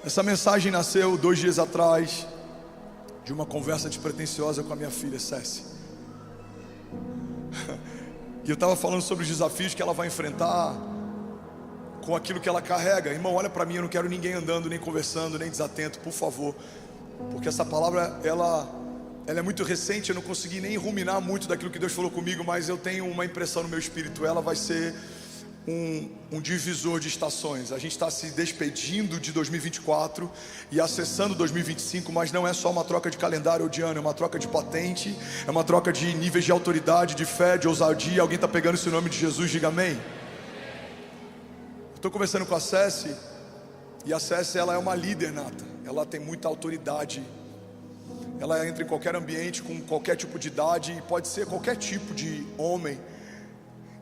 Essa mensagem nasceu 2 dias atrás de uma conversa despretensiosa com a minha filha, Cessi. E eu estava falando sobre os desafios que ela vai enfrentar com aquilo que ela carrega. Irmão, olha para mim, eu não quero ninguém andando, nem conversando, nem desatento, por favor. Porque essa palavra, ela é muito recente, eu não consegui nem ruminar muito daquilo que Deus falou comigo, mas eu tenho uma impressão no meu espírito, ela vai ser um divisor de estações. A gente está se despedindo de 2024 e acessando 2025, mas não é só uma troca de calendário ou de ano, é uma troca de patente, é uma troca de níveis de autoridade, de fé, de ousadia. Alguém está pegando esse nome de Jesus? Diga amém. Estou conversando com a Cessi, e a Cessi, ela é uma líder nata, ela tem muita autoridade, ela entra em qualquer ambiente, com qualquer tipo de idade, e pode ser qualquer tipo de homem,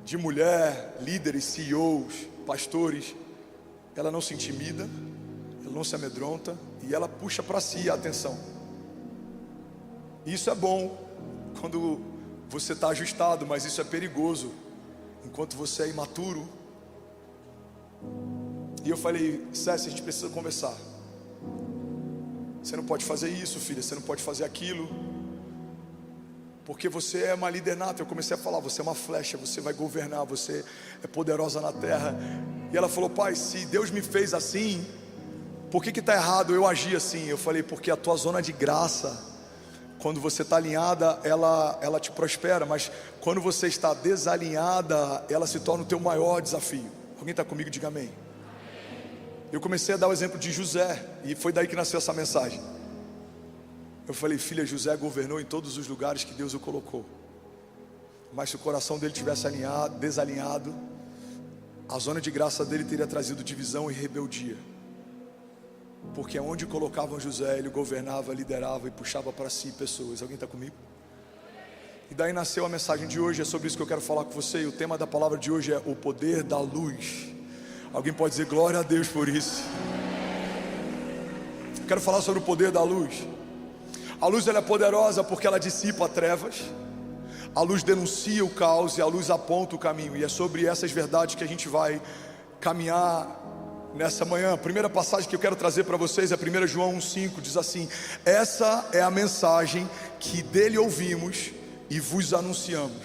de mulher, líderes, CEOs, pastores. Ela não se intimida, ela não se amedronta, e ela puxa para si a atenção. Isso é bom quando você está ajustado, mas isso é perigoso enquanto você é imaturo. E eu falei, César, a gente precisa conversar. Você não pode fazer isso, filha, você não pode fazer aquilo, porque você é uma líder nata. Eu comecei a falar, você é uma flecha, você vai governar, você é poderosa na terra. E ela falou, pai, se Deus me fez assim, por que está errado eu agir assim? Eu falei, porque a tua zona de graça, quando você está alinhada, ela te prospera, mas quando você está desalinhada, ela se torna o teu maior desafio. Alguém está comigo? Diga amém. Eu comecei a dar o exemplo de José, e foi daí que nasceu essa mensagem. Eu falei, filha, José governou em todos os lugares que Deus o colocou, mas se o coração dele tivesse desalinhado, a zona de graça dele teria trazido divisão e rebeldia, porque onde colocavam José, ele governava, liderava e puxava para si pessoas. Alguém está comigo? E daí nasceu a mensagem de hoje. É sobre isso que eu quero falar com você. E o tema da palavra de hoje é o poder da luz. Alguém pode dizer glória a Deus por isso? Eu quero falar sobre o poder da luz. A luz, ela é poderosa porque ela dissipa trevas. A luz denuncia o caos e a luz aponta o caminho. E é sobre essas verdades que a gente vai caminhar nessa manhã. A primeira passagem que eu quero trazer para vocês é 1 João 1,5. Diz assim: essa é a mensagem que dele ouvimos e vos anunciamos.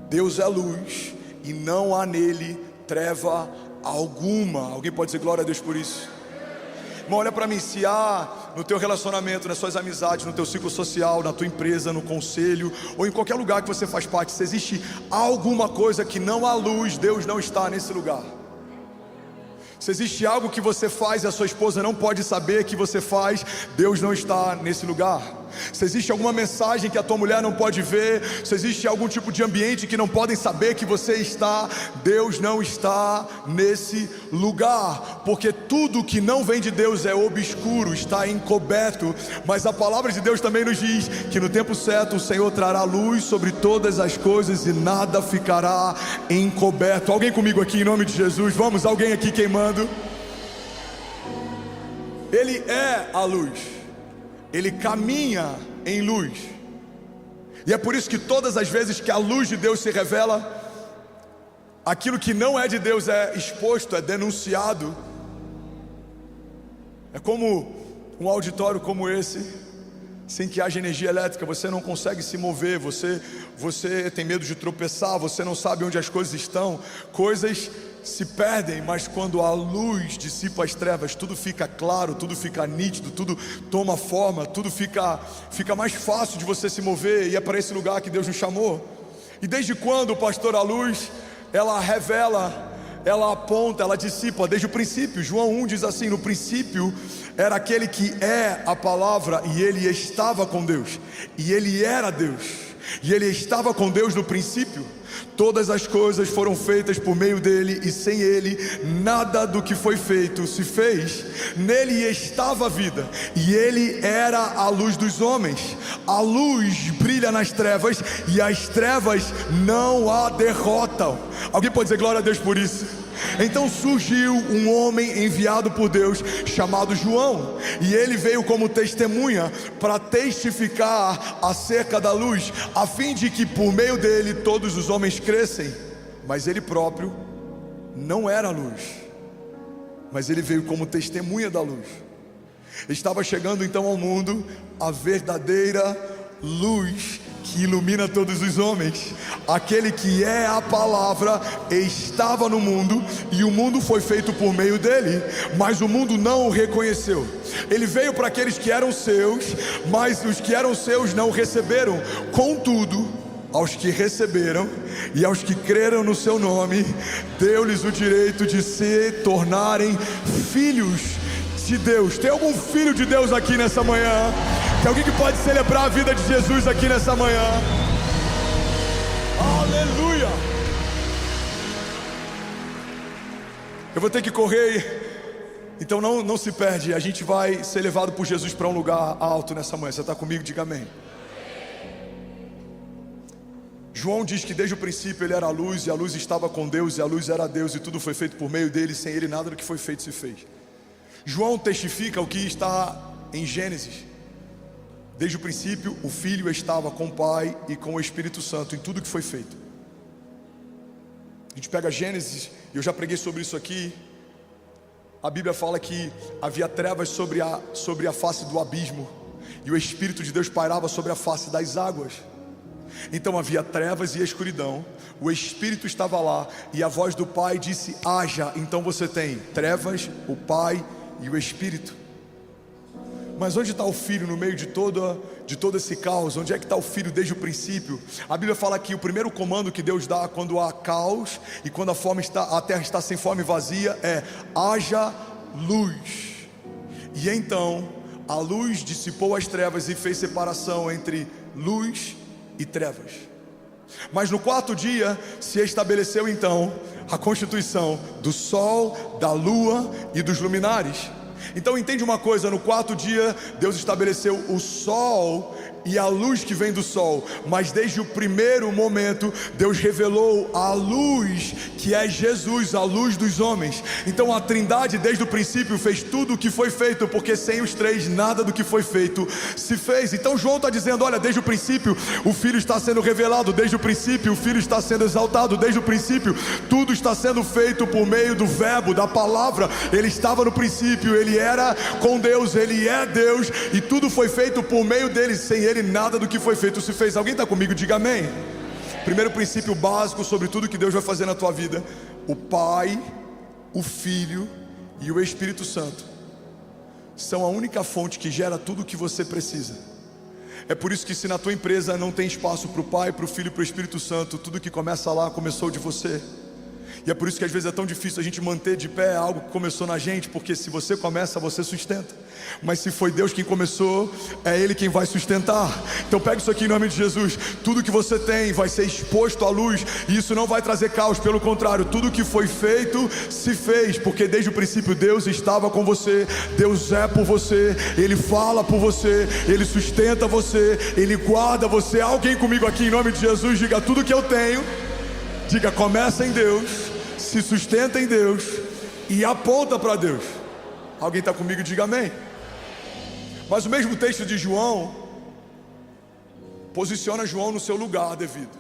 Deus é luz e não há nele treva alguma. Alguém pode dizer glória a Deus por isso? Irmão, olha para mim, se há no teu relacionamento, nas suas amizades, no teu ciclo social, na tua empresa, no conselho, ou em qualquer lugar que você faz parte, se existe alguma coisa que não há luz, Deus não está nesse lugar. Se existe algo que você faz e a sua esposa não pode saber que você faz, Deus não está nesse lugar. Se existe alguma mensagem que a tua mulher não pode ver, se existe algum tipo de ambiente que não podem saber que você está, Deus não está nesse lugar, porque tudo que não vem de Deus é obscuro, está encoberto. Mas a palavra de Deus também nos diz que no tempo certo o Senhor trará luz sobre todas as coisas e nada ficará encoberto. Alguém comigo aqui em nome de Jesus? Vamos, alguém aqui queimando. Ele é a luz, ele caminha em luz, e é por isso que todas as vezes que a luz de Deus se revela, aquilo que não é de Deus é exposto, é denunciado. É como um auditório como esse, sem que haja energia elétrica, você não consegue se mover, você tem medo de tropeçar, você não sabe onde as coisas estão, coisas se perdem, mas quando a luz dissipa as trevas, tudo fica claro, tudo fica nítido, tudo toma forma, tudo fica mais fácil de você se mover, e é para esse lugar que Deus nos chamou. E desde quando, pastor, a luz, ela revela, ela aponta, ela dissipa? Desde o princípio. João 1 diz assim: no princípio era aquele que é a palavra, e ele estava com Deus, e ele era Deus, e ele estava com Deus no princípio. Todas as coisas foram feitas por meio dele, e sem ele nada do que foi feito se fez. Nele estava a vida, e ele era a luz dos homens. A luz brilha nas trevas, e as trevas não a derrotam. Alguém pode dizer glória a Deus por isso? Então surgiu um homem enviado por Deus, chamado João, e ele veio como testemunha para testificar acerca da luz, a fim de que por meio dele todos os homens crescem. Mas ele próprio não era luz, mas ele veio como testemunha da luz. Estava chegando então ao mundo a verdadeira luz que ilumina todos os homens. Aquele que é a palavra estava no mundo e o mundo foi feito por meio dele, mas o mundo não o reconheceu. Ele veio para aqueles que eram seus, mas os que eram seus não o receberam. Contudo, aos que receberam e aos que creram no seu nome, deu-lhes o direito de se tornarem filhos de Deus. Tem algum filho de Deus aqui nessa manhã? Tem alguém que pode celebrar a vida de Jesus aqui nessa manhã? Aleluia! Eu vou ter que correr, então não se perde. A gente vai ser levado por Jesus para um lugar alto nessa manhã. Você está comigo? Diga amém. João diz que desde o princípio ele era a luz, e a luz estava com Deus, e a luz era Deus, e tudo foi feito por meio dele, sem ele nada do que foi feito se fez. João testifica o que está em Gênesis. Desde o princípio o Filho estava com o Pai e com o Espírito Santo em tudo que foi feito. A gente pega Gênesis, e eu já preguei sobre isso aqui. A Bíblia fala que havia trevas sobre a face do abismo, e o Espírito de Deus pairava sobre a face das águas. Então havia trevas e escuridão, o Espírito estava lá, e a voz do Pai disse: haja. Então você tem trevas, o Pai e o Espírito. Mas onde está o Filho no meio de todo esse caos? Onde é que está o Filho desde o princípio? A Bíblia fala que o primeiro comando que Deus dá quando há caos e quando a terra está sem fome e vazia é: haja luz. E então a luz dissipou as trevas e fez separação entre luz e trevas. Mas no quarto dia se estabeleceu então a constituição do sol, da lua e dos luminares. Então entende uma coisa: no quarto dia Deus estabeleceu o sol e a luz que vem do sol, mas desde o primeiro momento Deus revelou a luz que é Jesus, a luz dos homens. Então a Trindade desde o princípio fez tudo o que foi feito, porque sem os três nada do que foi feito se fez. Então João está dizendo: olha, desde o princípio o Filho está sendo revelado, desde o princípio o Filho está sendo exaltado, desde o princípio tudo está sendo feito por meio do verbo, da palavra. Ele estava no princípio, ele era com Deus, ele é Deus, e tudo foi feito por meio dele. Sem ele nada do que foi feito se fez. Alguém está comigo? Diga amém. Primeiro princípio básico sobre tudo que Deus vai fazer na tua vida: o Pai, o Filho e o Espírito Santo são a única fonte que gera tudo o que você precisa. É por isso que se na tua empresa não tem espaço para o Pai, para o Filho e para o Espírito Santo, tudo que começa lá começou de você. E é por isso que às vezes é tão difícil a gente manter de pé algo que começou na gente, porque se você começa, você sustenta. Mas se foi Deus quem começou, é Ele quem vai sustentar. Então pega isso aqui em nome de Jesus. Tudo que você tem vai ser exposto à luz, e isso não vai trazer caos, pelo contrário, tudo que foi feito se fez, porque desde o princípio Deus estava com você, Deus é por você, Ele fala por você, Ele sustenta você, Ele guarda você. Alguém comigo aqui em nome de Jesus? Diga: tudo que eu tenho, diga, começa em Deus, se sustenta em Deus e aponta para Deus. Alguém está comigo? Diga amém. Mas o mesmo texto de João posiciona João no seu lugar devido.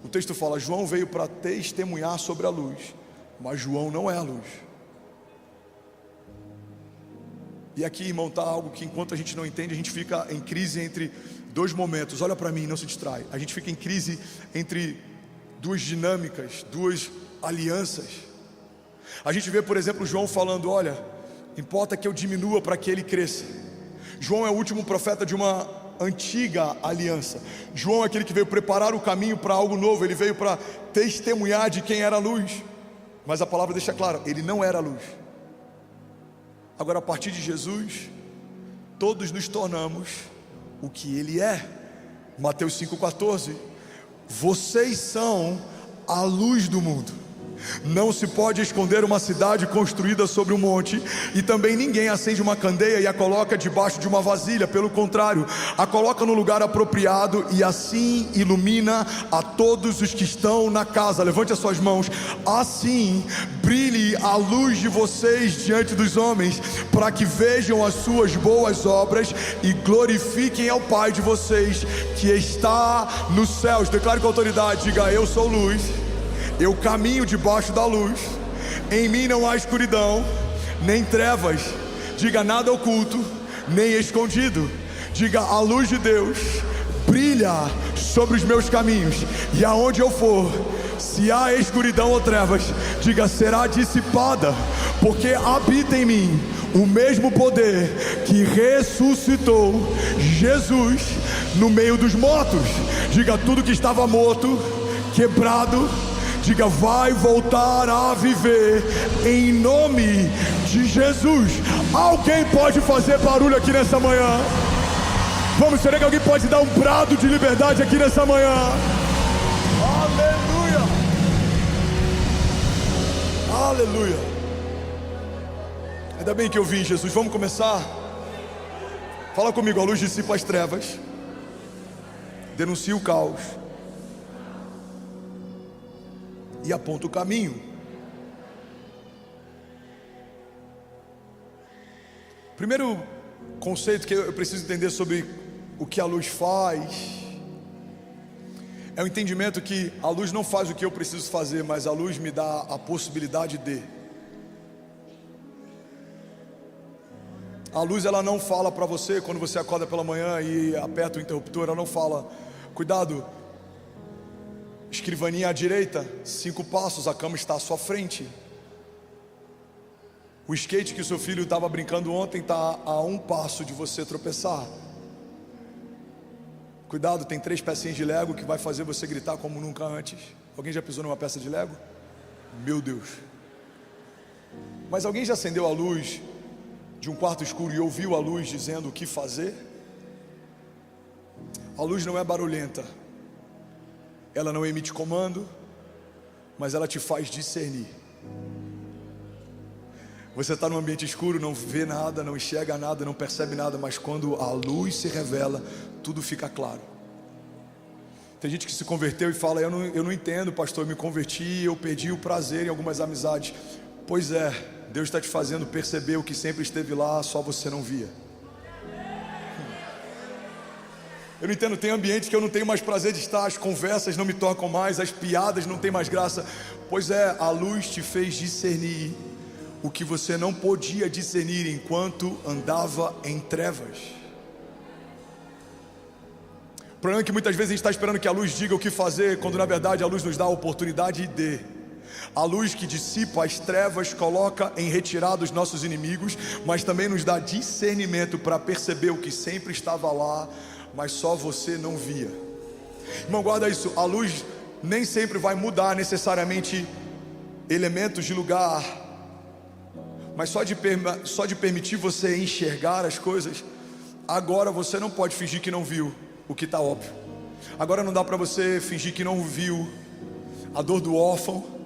O texto fala: João veio para testemunhar sobre a luz, mas João não é a luz. E aqui, irmão, está algo que enquanto a gente não entende, a gente fica em crise entre dois momentos. Olha para mim, não se distrai. A gente fica em crise entre duas dinâmicas, duas alianças. A gente vê, por exemplo, João falando: olha, importa que eu diminua para que ele cresça. João é o último profeta de uma antiga aliança. João é aquele que veio preparar o caminho para algo novo. Ele veio para testemunhar de quem era a luz. Mas a palavra deixa claro: ele não era a luz. Agora, a partir de Jesus, todos nos tornamos o que ele é. Mateus 5,14: vocês são a luz do mundo. Não se pode esconder uma cidade construída sobre um monte, e também ninguém acende uma candeia e a coloca debaixo de uma vasilha. Pelo contrário, a coloca no lugar apropriado, e assim ilumina a todos os que estão na casa. Levante as suas mãos. Assim brilhe a luz de vocês diante dos homens, para que vejam as suas boas obras e glorifiquem ao Pai de vocês que está nos céus. Declare com autoridade, diga: eu sou luz, eu caminho debaixo da luz, Em mim não há escuridão, nem trevas. Diga: nada oculto, nem escondido. Diga: a luz de Deus brilha sobre os meus caminhos, e aonde eu for, se há escuridão ou trevas, diga: será dissipada, porque habita em mim o mesmo poder que ressuscitou Jesus no meio dos mortos. Diga: tudo que estava morto, quebrado, diga, vai voltar a viver em nome de Jesus. Alguém pode fazer barulho aqui nessa manhã? Vamos, será que alguém pode dar um brado de liberdade aqui nessa manhã? Aleluia! Aleluia! Ainda bem que eu vim, Jesus. Vamos começar? Fala comigo: a luz dissipa as trevas, denuncia o caos e aponta o caminho. Primeiro conceito que eu preciso entender sobre o que a luz faz é o entendimento que a luz não faz o que eu preciso fazer, mas a luz me dá a possibilidade de. A luz, ela não fala para você quando você acorda pela manhã e aperta o interruptor, ela não fala: cuidado, escrivaninha à direita, 5 passos, a cama está à sua frente. O skate que o seu filho estava brincando ontem está a 1 passo de você tropeçar. Cuidado, tem 3 pecinhas de Lego que vai fazer você gritar como nunca antes. Alguém já pisou numa peça de Lego? Meu Deus. Mas alguém já acendeu a luz de um quarto escuro e ouviu a luz dizendo o que fazer? A luz não é barulhenta, ela não emite comando, mas ela te faz discernir. Você está num ambiente escuro, não vê nada, não enxerga nada, não percebe nada, mas quando a luz se revela, tudo fica claro. Tem gente que se converteu e fala: eu não entendo, pastor, eu me converti, eu perdi o prazer em algumas amizades. Pois é, Deus está te fazendo perceber o que sempre esteve lá, só você não via. Eu não entendo, tem ambientes que eu não tenho mais prazer de estar, as conversas não me tocam mais, as piadas não têm mais graça. Pois é, a luz te fez discernir o que você não podia discernir enquanto andava em trevas. O problema é que muitas vezes a gente está esperando que a luz diga o que fazer, quando na verdade a luz nos dá a oportunidade de. A luz que dissipa as trevas coloca em retirada os nossos inimigos, mas também nos dá discernimento para perceber o que sempre estava lá, mas só você não via. Irmão, guarda isso: a luz nem sempre vai mudar necessariamente elementos de lugar, mas só de permitir você enxergar as coisas. Agora você não pode fingir que não viu o que está óbvio. Agora não dá para você fingir que não viu a dor do órfão,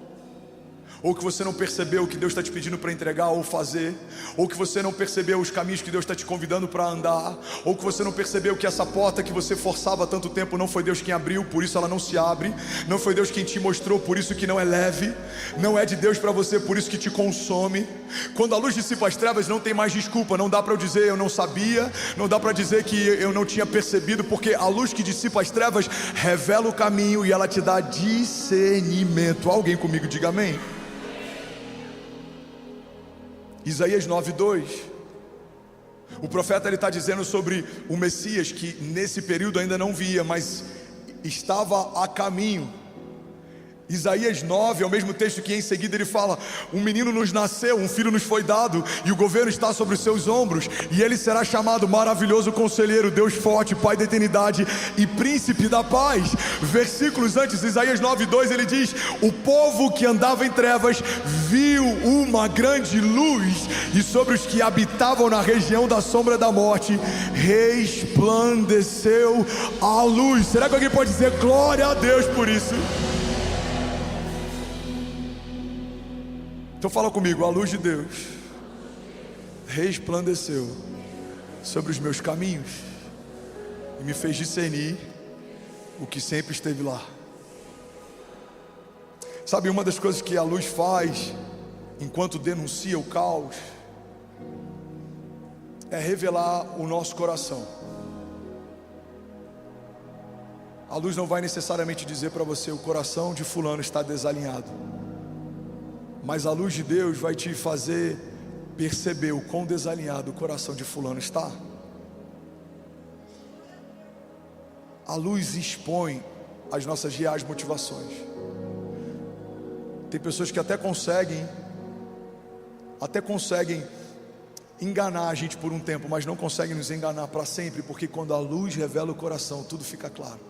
ou que você não percebeu o que Deus está te pedindo para entregar ou fazer, ou que você não percebeu os caminhos que Deus está te convidando para andar, ou que você não percebeu que essa porta que você forçava há tanto tempo não foi Deus quem abriu, por isso ela não se abre, não foi Deus quem te mostrou, por isso que não é leve, não é de Deus para você, por isso que te consome. Quando a luz dissipa as trevas, não tem mais desculpa, não dá para eu dizer eu não sabia, não dá para dizer que eu não tinha percebido, porque a luz que dissipa as trevas revela o caminho e ela te dá discernimento. Alguém comigo diga amém. Isaías 9:2, o profeta está dizendo sobre o Messias que nesse período ainda não via, mas estava a caminho. Isaías 9 é o mesmo texto que em seguida ele fala: um menino nos nasceu, um filho nos foi dado, e o governo está sobre os seus ombros, e ele será chamado Maravilhoso Conselheiro, Deus Forte, Pai da Eternidade e Príncipe da Paz. Versículos antes, Isaías 9:2, ele diz: o povo que andava em trevas viu uma grande luz, e sobre os que habitavam na região da sombra da morte resplandeceu a luz. Será que alguém pode dizer glória a Deus por isso? Então fala comigo: a luz de Deus resplandeceu sobre os meus caminhos e me fez discernir o que sempre esteve lá. Sabe, uma das coisas que a luz faz enquanto denuncia o caos é revelar o nosso coração. A luz não vai necessariamente dizer para você: o coração de fulano está desalinhado. mas a luz de Deus vai te fazer perceber o quão desalinhado o coração de fulano está. A luz expõe as nossas reais motivações. Tem pessoas que até conseguem enganar a gente por um tempo, mas não conseguem nos enganar para sempre, porque quando a luz revela o coração, tudo fica claro.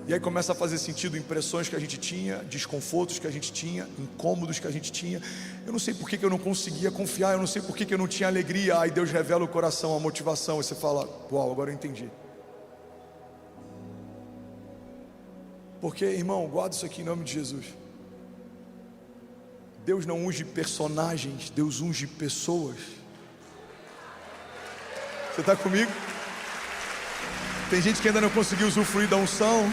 E aí começa a fazer sentido impressões que a gente tinha, desconfortos que a gente tinha, incômodos que a gente tinha. Eu não sei por que eu não conseguia confiar, eu não sei por que eu não tinha alegria. Aí Deus revela o coração, a motivação, e você fala: uau, agora eu entendi. Porque, irmão, guarda isso aqui em nome de Jesus. Deus não unge personagens, Deus unge pessoas. Você está comigo? Tem gente que ainda não conseguiu usufruir da unção,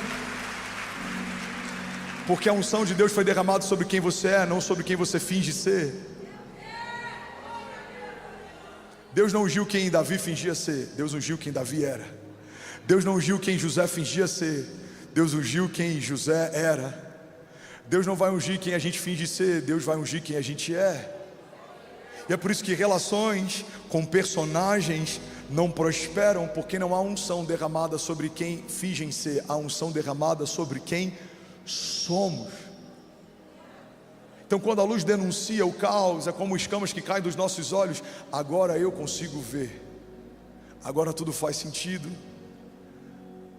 porque a unção de Deus foi derramada sobre quem você é, não sobre quem você finge ser. Deus não ungiu quem Davi fingia ser, Deus ungiu quem Davi era. Deus não ungiu quem José fingia ser, Deus ungiu quem José era. Deus não vai ungir quem a gente finge ser, Deus vai ungir quem a gente é. E é por isso que relações com personagens não prosperam, porque não há unção derramada sobre quem fingem ser, há unção derramada sobre quem somos. Então, quando a luz denuncia o caos, é como escamas que caem dos nossos olhos. Agora eu consigo ver, agora tudo faz sentido.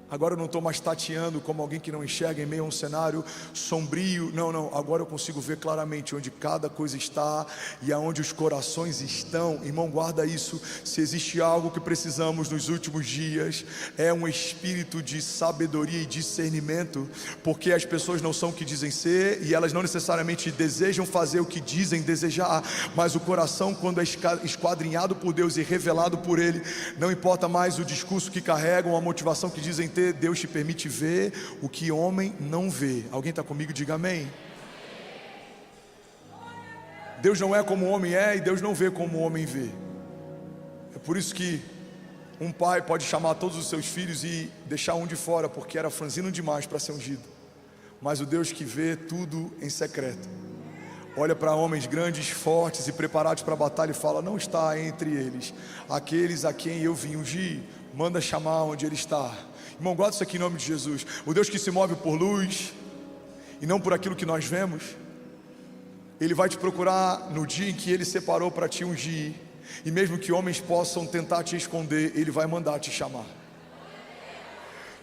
Agora eu não estou mais tateando como alguém que não enxerga em meio a um cenário sombrio. Não, agora eu consigo ver claramente onde cada coisa está e aonde os corações estão. Irmão, guarda isso. Se existe algo que precisamos nos últimos dias, é um espírito de sabedoria e discernimento, porque as pessoas não são o que dizem ser, e elas não necessariamente desejam fazer o que dizem desejar, mas o coração, quando é esquadrinhado por Deus e revelado por Ele, não importa mais o discurso que carregam, a motivação que dizem ter, Deus te permite ver o que homem não vê. Alguém está comigo? Diga amém. Deus não é como o homem é, e Deus não vê como o homem vê. É por isso que um pai pode chamar todos os seus filhos e deixar um de fora, porque era franzino demais para ser ungido. Mas o Deus que vê tudo em secreto olha para homens grandes, fortes e preparados para a batalha e fala: não está entre eles aqueles a quem eu vim ungir, manda chamar onde ele está. Irmão, guarda isso aqui em nome de Jesus. O Deus que se move por luz e não por aquilo que nós vemos, Ele vai te procurar no dia em que Ele separou para te ungir. E mesmo que homens possam tentar te esconder, Ele vai mandar te chamar.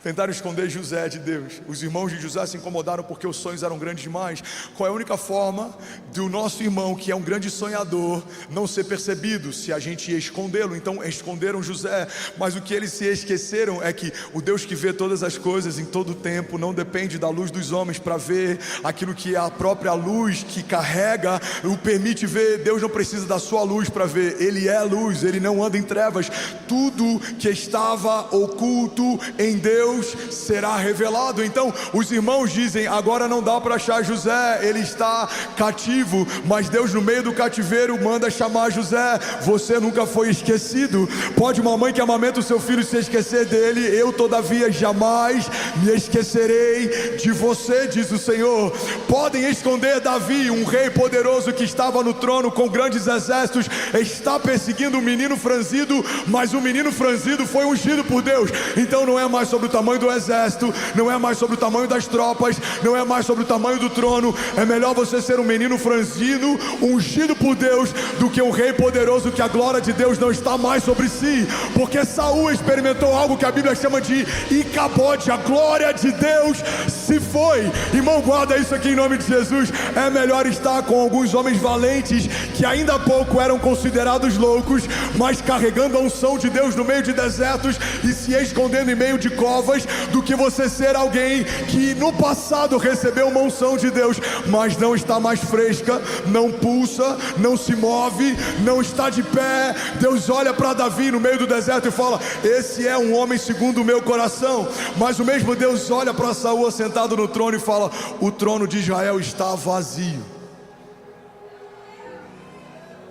Tentaram esconder José de Deus. Os irmãos de José se incomodaram porque os sonhos eram grandes demais. Qual é a única forma do nosso irmão, que é um grande sonhador, não ser percebido? Se a gente ia escondê-lo. Então esconderam José. Mas o que eles se esqueceram é que o Deus que vê todas as coisas em todo o tempo não depende da luz dos homens para ver aquilo que a própria luz que carrega o permite ver. Deus não precisa da sua luz para ver. Ele é luz, Ele não anda em trevas. Tudo que estava oculto em Deus será revelado. Então os irmãos dizem: agora não dá para achar José, ele está cativo. Mas Deus, no meio do cativeiro, manda chamar José. Você nunca foi esquecido. Pode uma mãe que amamenta o seu filho se esquecer dele? Eu todavia jamais me esquecerei de você, diz o Senhor. Podem esconder Davi, um rei poderoso que estava no trono com grandes exércitos, está perseguindo um menino franzido, mas o menino franzido foi ungido por Deus. Então não é mais sobre o tamanho do exército, não é mais sobre o tamanho das tropas, não é mais sobre o tamanho do trono. É melhor você ser um menino franzino, ungido por Deus, do que um rei poderoso que a glória de Deus não está mais sobre si. Porque Saul experimentou algo que a Bíblia chama de Icabode, a glória de Deus se foi. Irmão, guarda isso aqui em nome de Jesus. É melhor estar com alguns homens valentes que ainda há pouco eram considerados loucos, mas carregando a unção de Deus no meio de desertos e se escondendo em meio de covas, do que você ser alguém que no passado recebeu uma unção de Deus, mas não está mais fresca, não pulsa, não se move, não está de pé. Deus olha para Davi no meio do deserto e fala: esse é um homem segundo o meu coração. Mas o mesmo Deus olha para Saul sentado no trono e fala: o trono de Israel está vazio.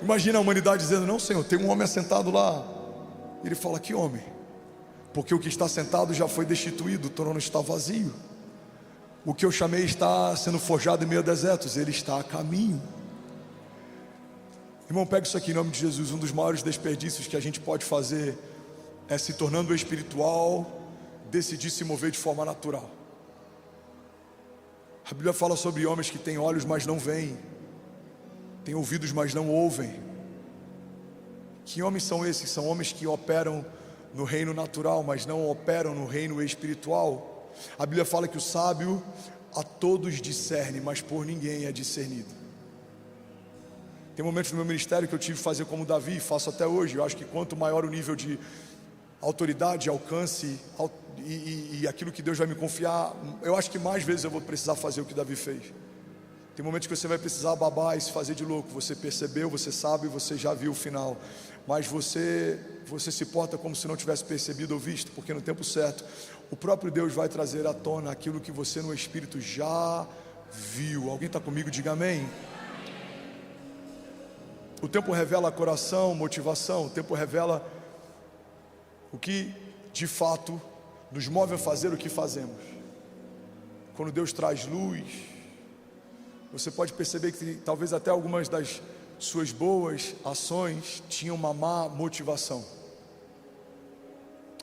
Imagina a humanidade dizendo: não, Senhor, tem um homem assentado lá. Ele fala: que homem? Porque o que está sentado já foi destituído, o trono está vazio. O que eu chamei está sendo forjado em meio a desertos, ele está a caminho. Irmão, pega isso aqui em nome de Jesus. Um dos maiores desperdícios que a gente pode fazer é, se tornando espiritual, decidir se mover de forma natural. A Bíblia fala sobre homens que têm olhos, mas não veem, têm ouvidos, mas não ouvem. Que homens são esses? São homens que operam no reino natural, mas não operam no reino espiritual. A Bíblia fala que o sábio a todos discerne, mas por ninguém é discernido. Tem momentos no meu ministério que eu tive que fazer como Davi, faço até hoje. Eu acho que quanto maior o nível de autoridade, alcance e aquilo que Deus vai me confiar, eu acho que mais vezes eu vou precisar fazer o que Davi fez. Tem momentos que você vai precisar babar e se fazer de louco. Você percebeu, você sabe, você já viu o final, mas você se porta como se não tivesse percebido ou visto, porque no tempo certo o próprio Deus vai trazer à tona aquilo que você no Espírito já viu. Alguém está comigo? Diga amém. O tempo revela coração, motivação. O tempo revela o que de fato nos move a fazer o que fazemos. Quando Deus traz luz, você pode perceber que talvez até algumas das suas boas ações tinham uma má motivação.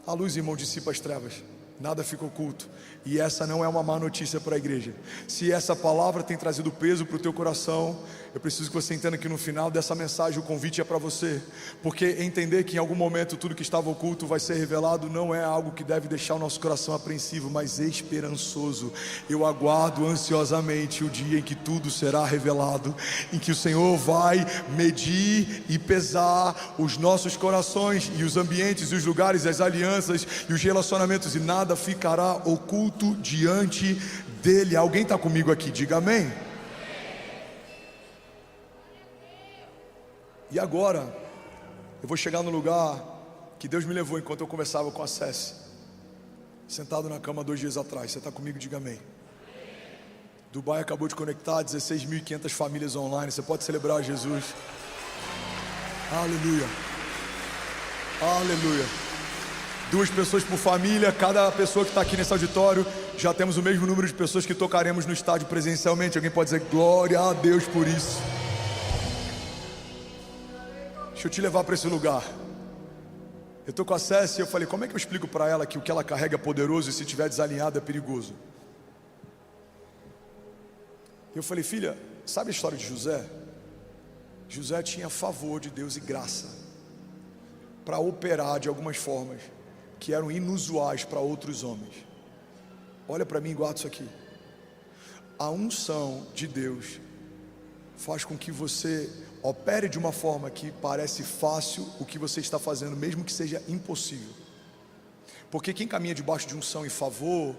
A luz, irmão, dissipa as trevas. Nada fica oculto. E essa não é uma má notícia para a igreja. Se essa palavra tem trazido peso para o teu coração, eu preciso que você entenda que no final dessa mensagem o convite é para você. Porque entender que em algum momento tudo que estava oculto vai ser revelado não é algo que deve deixar o nosso coração apreensivo, mas esperançoso. Eu aguardo ansiosamente o dia em que tudo será revelado, em que o Senhor vai medir e pesar os nossos corações e os ambientes e os lugares, as alianças e os relacionamentos, e nada ficará oculto diante dele. Alguém está comigo aqui? Diga amém. E agora eu vou chegar no lugar que Deus me levou enquanto eu conversava com a Cécia, sentado na cama 2 dias atrás. Você está comigo? Diga amém. Dubai acabou de conectar 16.500 famílias online. Você pode celebrar Jesus. Aleluia. Aleluia. 2 pessoas por família. Cada pessoa que está aqui nesse auditório, já temos o mesmo número de pessoas que tocaremos no estádio presencialmente. Alguém pode dizer glória a Deus por isso? Deixa eu te levar para esse lugar. Eu estou com a Cécia e eu falei, como é que eu explico para ela que o que ela carrega é poderoso e se estiver desalinhado é perigoso? Eu falei, filha, sabe a história de José? José tinha favor de Deus e graça para operar de algumas formas que eram inusuais para outros homens. Olha para mim e guarda isso aqui. A unção de Deus faz com que você opere de uma forma que parece fácil o que você está fazendo, mesmo que seja impossível. Porque quem caminha debaixo de unção e favor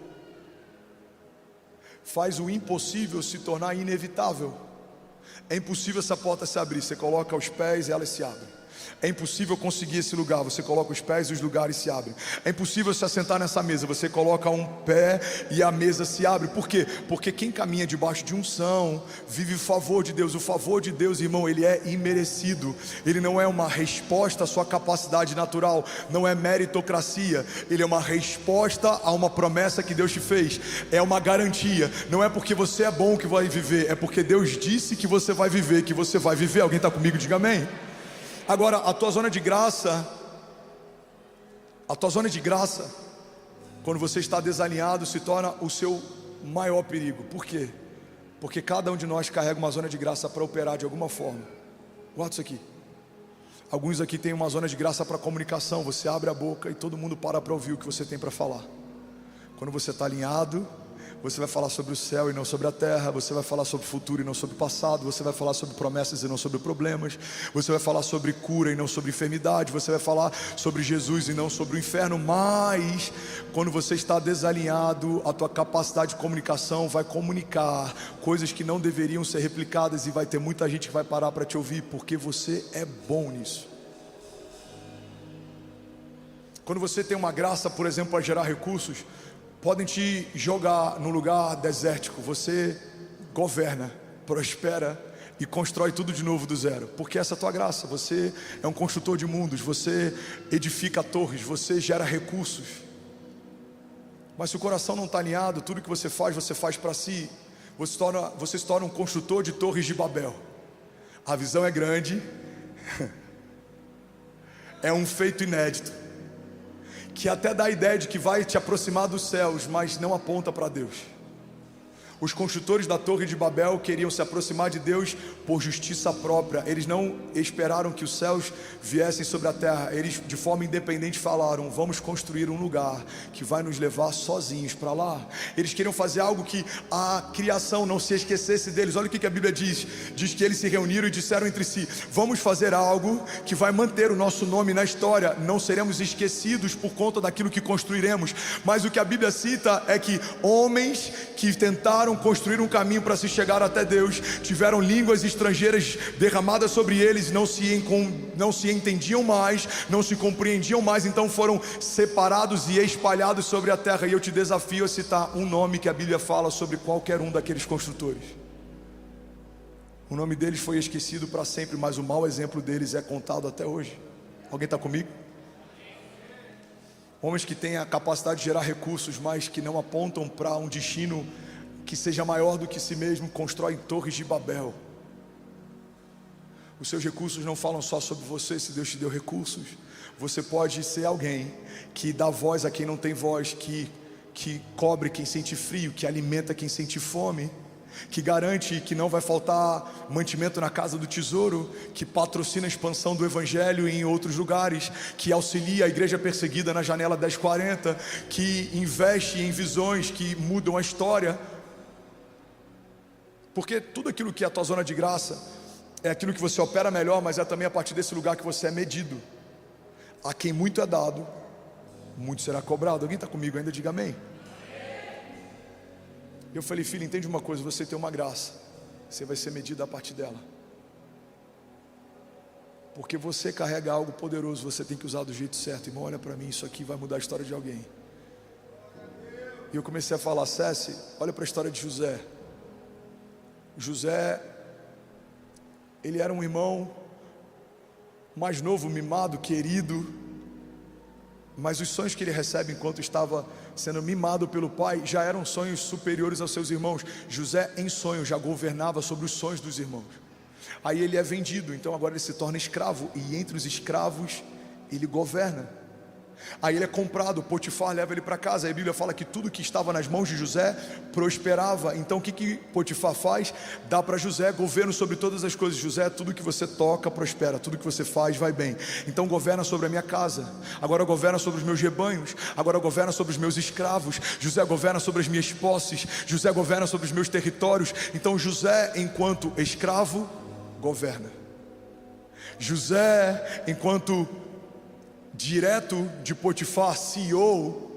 faz o impossível se tornar inevitável. É impossível essa porta se abrir, você coloca os pés e ela se abre. É impossível conseguir esse lugar, você coloca os pés e os lugares se abrem. É impossível se assentar nessa mesa, você coloca um pé e a mesa se abre. Por quê? Porque quem caminha debaixo de unção vive o favor de Deus. O favor de Deus, irmão, ele é imerecido. Ele não é uma resposta à sua capacidade natural, não é meritocracia. Ele é uma resposta a uma promessa que Deus te fez. É uma garantia. Não é porque você é bom que vai viver, é porque Deus disse que você vai viver, que você vai viver. Alguém está comigo? Diga amém. Agora, a tua zona de graça, quando você está desalinhado, se torna o seu maior perigo. Por quê? Porque cada um de nós carrega uma zona de graça para operar de alguma forma. Guarda isso aqui. Alguns aqui têm uma zona de graça para comunicação. Você abre a boca e todo mundo para ouvir o que você tem para falar. Quando você está alinhado, você vai falar sobre o céu e não sobre a terra. Você vai falar sobre o futuro e não sobre o passado. Você vai falar sobre promessas e não sobre problemas. Você vai falar sobre cura e não sobre enfermidade. Você vai falar sobre Jesus e não sobre o inferno. Mas quando você está desalinhado, a tua capacidade de comunicação vai comunicar coisas que não deveriam ser replicadas, e vai ter muita gente que vai parar para te ouvir, porque você é bom nisso. Quando você tem uma graça, por exemplo, para gerar recursos, podem te jogar no lugar desértico. Você governa, prospera e constrói tudo de novo do zero, porque essa é a tua graça. Você é um construtor de mundos, você edifica torres, você gera recursos. Mas se o coração não está alinhado, tudo que você faz para si. Você se torna um construtor de torres de Babel. A visão é grande, é um feito inédito, que até dá a ideia de que vai te aproximar dos céus, mas não aponta para Deus. Os construtores da Torre de Babel queriam se aproximar de Deus por justiça própria. Eles não esperaram que os céus viessem sobre a terra. Eles, de forma independente, falaram: vamos construir um lugar que vai nos levar sozinhos para lá. Eles queriam fazer algo que a criação não se esquecesse deles. Olha o que a Bíblia diz. Diz que eles se reuniram e disseram entre si: vamos fazer algo que vai manter o nosso nome na história. Não seremos esquecidos por conta daquilo que construiremos. Mas o que a Bíblia cita é que homens que tentaram construir um caminho para se chegar até Deus tiveram línguas estrangeiras derramadas sobre eles, não se entendiam mais, não se compreendiam mais, então foram separados e espalhados sobre a terra. E eu te desafio a citar um nome que a Bíblia fala sobre qualquer um daqueles construtores. O nome deles foi esquecido para sempre, mas o mau exemplo deles é contado até hoje. Alguém está comigo? Homens que têm a capacidade de gerar recursos, mas que não apontam para um destino que seja maior do que si mesmo, constroem torres de Babel. Os seus recursos não falam só sobre você. Se Deus te deu recursos, você pode ser alguém que dá voz a quem não tem voz, que cobre quem sente frio, que alimenta quem sente fome, que garante que não vai faltar mantimento na casa do tesouro, que patrocina a expansão do evangelho em outros lugares, que auxilia a igreja perseguida na janela 1040, que investe em visões que mudam a história. Porque tudo aquilo que é a tua zona de graça é aquilo que você opera melhor, mas é também a partir desse lugar que você é medido. A quem muito é dado, muito será cobrado. Alguém está comigo ainda? Diga amém. Eu falei: filho, entende uma coisa, você tem uma graça, você vai ser medido a partir dela. Porque você carrega algo poderoso, você tem que usar do jeito certo. Irmão, olha para mim, isso aqui vai mudar a história de alguém. E eu comecei a falar: César, olha para a história de José. José, ele era um irmão mais novo, mimado, querido, mas os sonhos que ele recebe enquanto estava sendo mimado pelo pai já eram sonhos superiores aos seus irmãos. José, em sonho, já governava sobre os sonhos dos irmãos. Aí ele é vendido, então agora ele se torna escravo, e entre os escravos ele governa. Aí ele é comprado, Potifar leva ele para casa. Aí a Bíblia fala que tudo que estava nas mãos de José prosperava. Então o que Potifar faz? Dá para José governo sobre todas as coisas. José, tudo que você toca prospera, tudo que você faz vai bem. Então governa sobre a minha casa, agora governa sobre os meus rebanhos, agora governa sobre os meus escravos. José governa sobre as minhas posses, José governa sobre os meus territórios. Então José, enquanto escravo, governa. José, enquanto direto de Potifar, CEO,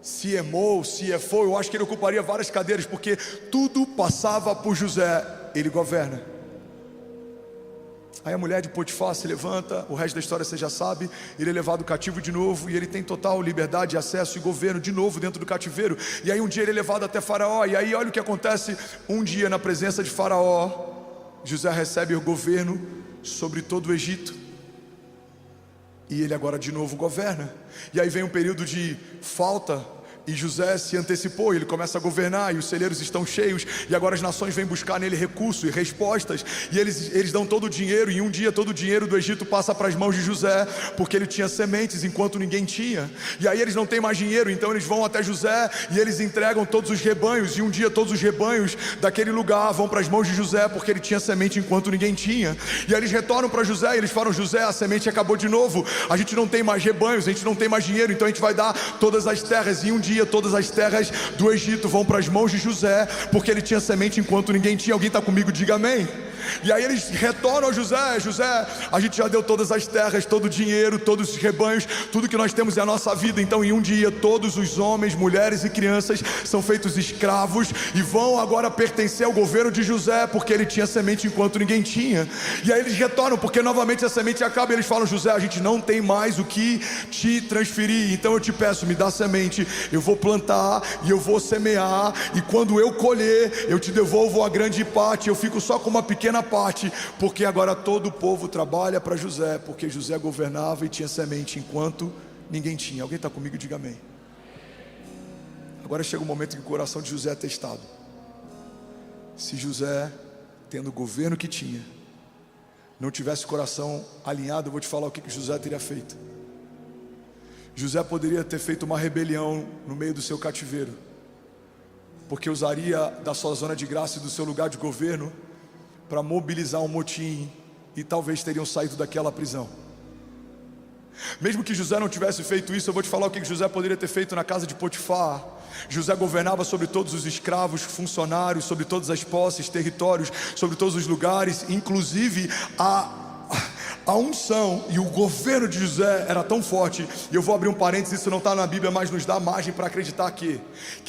CMO, CFO, eu acho que ele ocuparia várias cadeiras, porque tudo passava por José. Ele governa. Aí a mulher de Potifar se levanta, o resto da história você já sabe. Ele é levado cativo de novo, e ele tem total liberdade, acesso e governo de novo dentro do cativeiro. E aí um dia ele é levado até Faraó, e aí olha o que acontece. Um dia, na presença de Faraó, José recebe o governo sobre todo o Egito. E ele agora de novo governa. E aí vem um período de falta, e José se antecipou, ele começa a governar, e os celeiros estão cheios, e agora as nações vêm buscar nele recursos e respostas, e eles dão todo o dinheiro, e um dia todo o dinheiro do Egito passa para as mãos de José, porque ele tinha sementes enquanto ninguém tinha. E aí eles não têm mais dinheiro, então eles vão até José, e eles entregam todos os rebanhos, e um dia todos os rebanhos daquele lugar vão para as mãos de José, porque ele tinha semente enquanto ninguém tinha. E aí eles retornam para José, e eles falam: José, a semente acabou de novo, a gente não tem mais rebanhos, a gente não tem mais dinheiro, então a gente vai dar todas as terras. E um dia todas as terras do Egito vão para as mãos de José, porque ele tinha semente enquanto ninguém tinha. Alguém está comigo? Diga amém. E aí eles retornam a José: José, a gente já deu todas as terras, todo o dinheiro, todos os rebanhos, tudo que nós temos é a nossa vida. Então em um dia todos os homens, mulheres e crianças são feitos escravos e vão agora pertencer ao governo de José, porque ele tinha semente enquanto ninguém tinha. E aí eles retornam, porque novamente a semente acaba, e eles falam: José, a gente não tem mais o que te transferir, então eu te peço, me dá semente, eu vou plantar e eu vou semear, e quando eu colher eu te devolvo a grande parte, eu fico só com uma pequena parte, porque agora todo o povo trabalha para José, porque José governava e tinha semente enquanto ninguém tinha. Alguém está comigo? Diga amém. Agora chega o momento em que o coração de José é testado. Se José, tendo o governo que tinha, não tivesse o coração alinhado, eu vou te falar o que José teria feito. José poderia ter feito uma rebelião no meio do seu cativeiro, porque usaria da sua zona de graça e do seu lugar de governo para mobilizar um motim, e talvez teriam saído daquela prisão. Mesmo que José não tivesse feito isso, eu vou te falar o que José poderia ter feito na casa de Potifar. José governava sobre todos os escravos, funcionários, sobre todas as posses, territórios, sobre todos os lugares, inclusive a unção e o governo de José era tão forte. E eu vou abrir um parênteses, isso não está na Bíblia, mas nos dá margem para acreditar que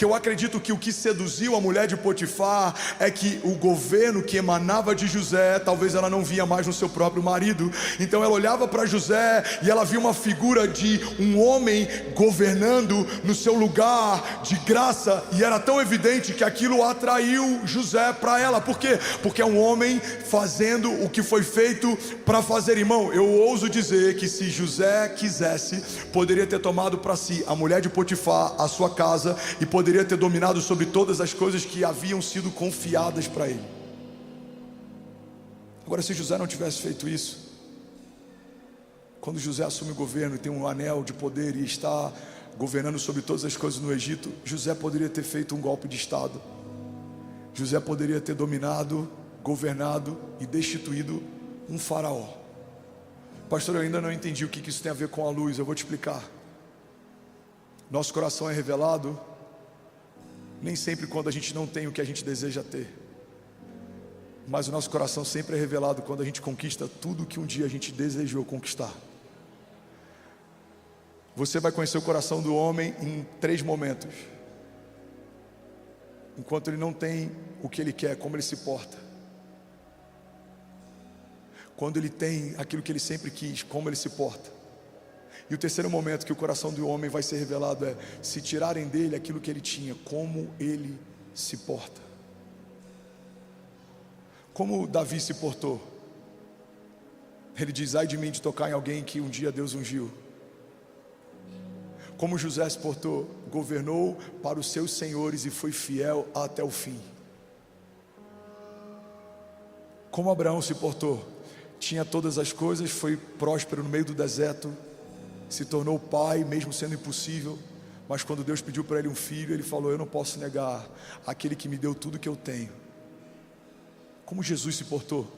eu acredito que o que seduziu a mulher de Potifar é que o governo que emanava de José, talvez ela não via mais no seu próprio marido. Então ela olhava para José e ela via uma figura de um homem governando no seu lugar de graça, e era tão evidente que aquilo atraiu José para ela. Por quê? Porque é um homem fazendo o que foi feito para fazer. Irmão, eu ouso dizer que se José quisesse, poderia ter tomado para si a mulher de Potifar, a sua casa, e poderia ter dominado sobre todas as coisas que haviam sido confiadas para ele. Agora, se José não tivesse feito isso, quando José assume o governo e tem um anel de poder e está governando sobre todas as coisas no Egito, José poderia ter feito um golpe de estado. José poderia ter dominado, governado e destituído um faraó. Pastor, eu ainda não entendi o que isso tem a ver com a luz. Eu vou te explicar. Nosso coração é revelado nem sempre quando a gente não tem o que a gente deseja ter, mas o nosso coração sempre é revelado quando a gente conquista tudo que um dia a gente desejou conquistar. Você vai conhecer o coração do homem em 3 momentos: enquanto ele não tem o que ele quer, como ele se porta; quando ele tem aquilo que ele sempre quis, como ele se porta; e o terceiro momento que o coração do homem vai ser revelado é: se tirarem dele aquilo que ele tinha, como ele se porta. Como Davi se portou? Ele diz: ai de mim de tocar em alguém que um dia Deus ungiu. Como José se portou? Governou para os seus senhores e foi fiel até o fim. Como Abraão se portou? Tinha todas as coisas, foi próspero no meio do deserto, se tornou pai, mesmo sendo impossível. Mas quando Deus pediu para ele um filho, ele falou: eu não posso negar aquele que me deu tudo que eu tenho. Como Jesus se portou?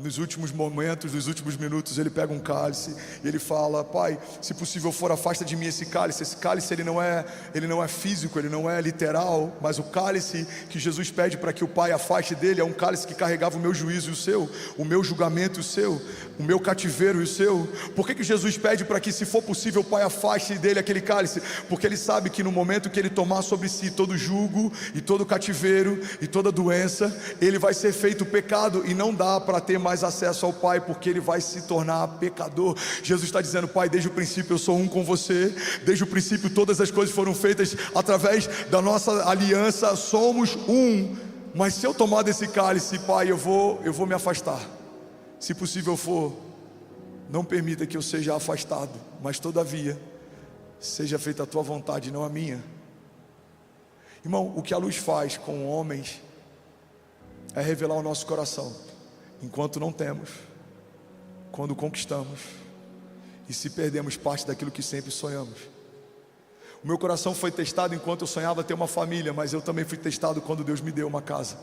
Nos últimos momentos, nos últimos minutos, ele pega um cálice e ele fala: pai, se possível for, afasta de mim esse cálice. Esse cálice ele não é físico, ele não é literal, mas o cálice que Jesus pede para que o pai afaste dele é um cálice que carregava o meu juízo e o seu, o meu julgamento e o seu, o meu cativeiro e o seu. Por que Jesus pede para que, se for possível, o pai afaste dele aquele cálice? Porque ele sabe que no momento que ele tomar sobre si todo jugo e todo cativeiro e toda doença, ele vai ser feito pecado, e não dá para ter mais acesso ao Pai, porque ele vai se tornar pecador. Jesus está dizendo: pai, desde o princípio eu sou um com você, desde o princípio todas as coisas foram feitas através da nossa aliança, somos um. Mas se eu tomar desse cálice, pai, eu vou me afastar. Se possível for, não permita que eu seja afastado, mas todavia seja feita a tua vontade, não a minha. Irmão, o que a luz faz com homens é revelar o nosso coração. Enquanto não temos, quando conquistamos, e se perdemos parte daquilo que sempre sonhamos. O meu coração foi testado enquanto eu sonhava ter uma família, mas eu também fui testado quando Deus me deu uma casa.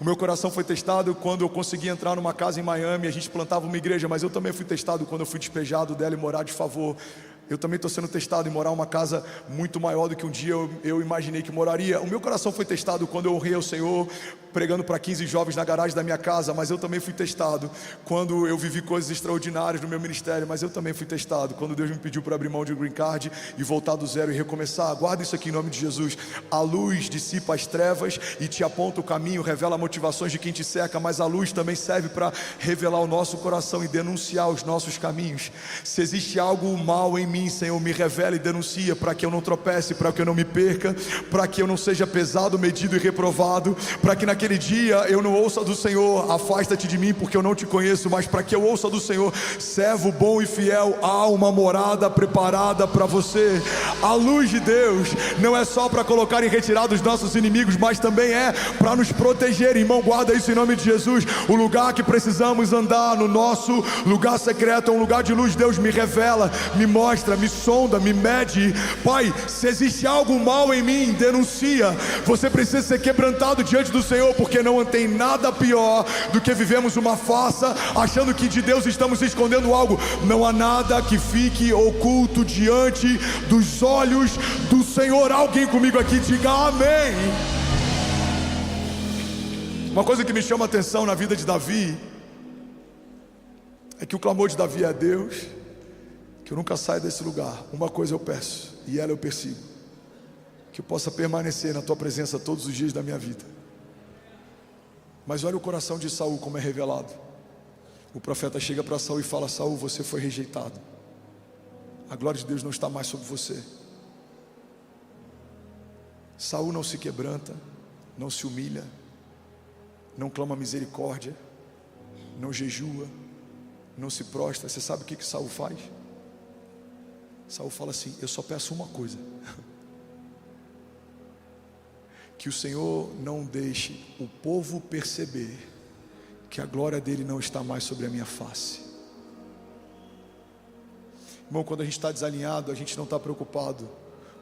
O meu coração foi testado quando eu consegui entrar numa casa em Miami, a gente plantava uma igreja, mas eu também fui testado quando eu fui despejado dela e morar de favor. Eu também estou sendo testado em morar em uma casa muito maior do que um dia eu imaginei que moraria. O meu coração foi testado quando eu honrei ao Senhor, pregando para 15 jovens na garagem da minha casa, mas eu também fui testado quando eu vivi coisas extraordinárias no meu ministério, mas eu também fui testado quando Deus me pediu para abrir mão de green card e voltar do zero e recomeçar. Guarda isso aqui em nome de Jesus. A luz dissipa as trevas e te aponta o caminho, revela motivações de quem te cerca, mas a luz também serve para revelar o nosso coração e denunciar os nossos caminhos. Se existe algo mal em mim, mim, Senhor, me revela e denuncia, para que eu não tropece, para que eu não me perca, para que eu não seja pesado, medido e reprovado, para que naquele dia eu não ouça do Senhor, afasta-te de mim porque eu não te conheço, mas para que eu ouça do Senhor, servo bom e fiel, há uma morada preparada para você. A luz de Deus não é só para colocar em retirada os nossos inimigos, mas também é para nos proteger. Irmão, guarda isso em nome de Jesus. O lugar que precisamos andar, no nosso lugar secreto, é um lugar de luz. Deus me revela, me mostra, me sonda, me mede. Pai, se existe algo mal em mim, denuncia. Você precisa ser quebrantado diante do Senhor, porque não tem nada pior do que vivemos uma farsa, achando que de Deus estamos escondendo algo. Não há nada que fique oculto diante dos olhos do Senhor. Alguém comigo aqui diga amém. Uma coisa que me chama a atenção na vida de Davi é que o clamor de Davi é a Deus, que eu nunca saia desse lugar. Uma coisa eu peço, e ela eu persigo: que eu possa permanecer na tua presença todos os dias da minha vida. Mas olha o coração de Saul como é revelado. O profeta chega para Saul e fala: Saul, você foi rejeitado, a glória de Deus não está mais sobre você. Saul não se quebranta, não se humilha, não clama misericórdia, não jejua, não se prostra. Você sabe o que Saul faz? Saul fala assim: eu só peço uma coisa, que o Senhor não deixe o povo perceber que a glória dele não está mais sobre a minha face. Irmão, quando a gente está desalinhado, a gente não está preocupado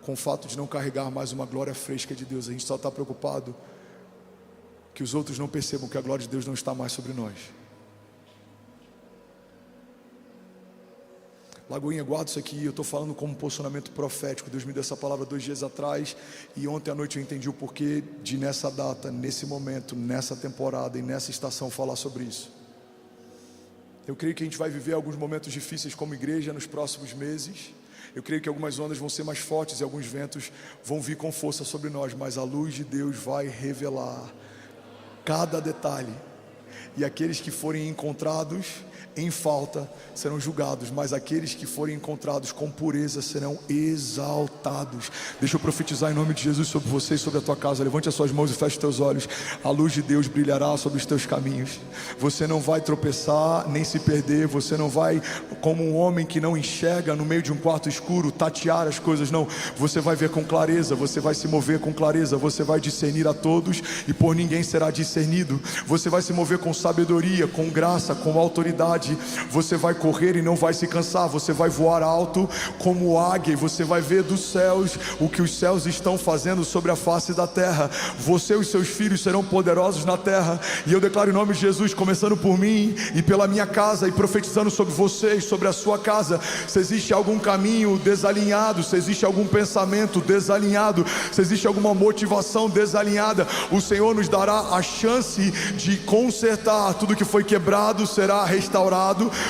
com o fato de não carregar mais uma glória fresca de Deus. A gente só está preocupado que os outros não percebam que a glória de Deus não está mais sobre nós. Lagoinha, guarda isso aqui. Eu estou falando como um posicionamento profético. Deus me deu essa palavra 2 dias atrás, e ontem à noite eu entendi o porquê de, nessa data, nesse momento, nessa temporada e nessa estação, falar sobre isso. Eu creio que a gente vai viver alguns momentos difíceis como igreja nos próximos meses. Eu creio que algumas ondas vão ser mais fortes e alguns ventos vão vir com força sobre nós, mas a luz de Deus vai revelar cada detalhe, e aqueles que forem encontrados em falta serão julgados, mas aqueles que forem encontrados com pureza serão exaltados. Deixa eu profetizar em nome de Jesus sobre você e sobre a tua casa. Levante as suas mãos e feche os teus olhos. A luz de Deus brilhará sobre os teus caminhos. Você não vai tropeçar nem se perder. Você não vai, como um homem que não enxerga no meio de um quarto escuro, tatear as coisas. Não, você vai ver com clareza. Você vai se mover com clareza. Você vai discernir a todos e por ninguém será discernido. Você vai se mover com sabedoria, com graça, com autoridade. Você vai correr e não vai se cansar. Você vai voar alto como águia, e você vai ver dos céus o que os céus estão fazendo sobre a face da terra. Você e os seus filhos serão poderosos na terra. E eu declaro em nome de Jesus, começando por mim e pela minha casa, e profetizando sobre você e sobre a sua casa. Se existe algum caminho desalinhado, se existe algum pensamento desalinhado, se existe alguma motivação desalinhada, o Senhor nos dará a chance de consertar. Tudo que foi quebrado será restaurado,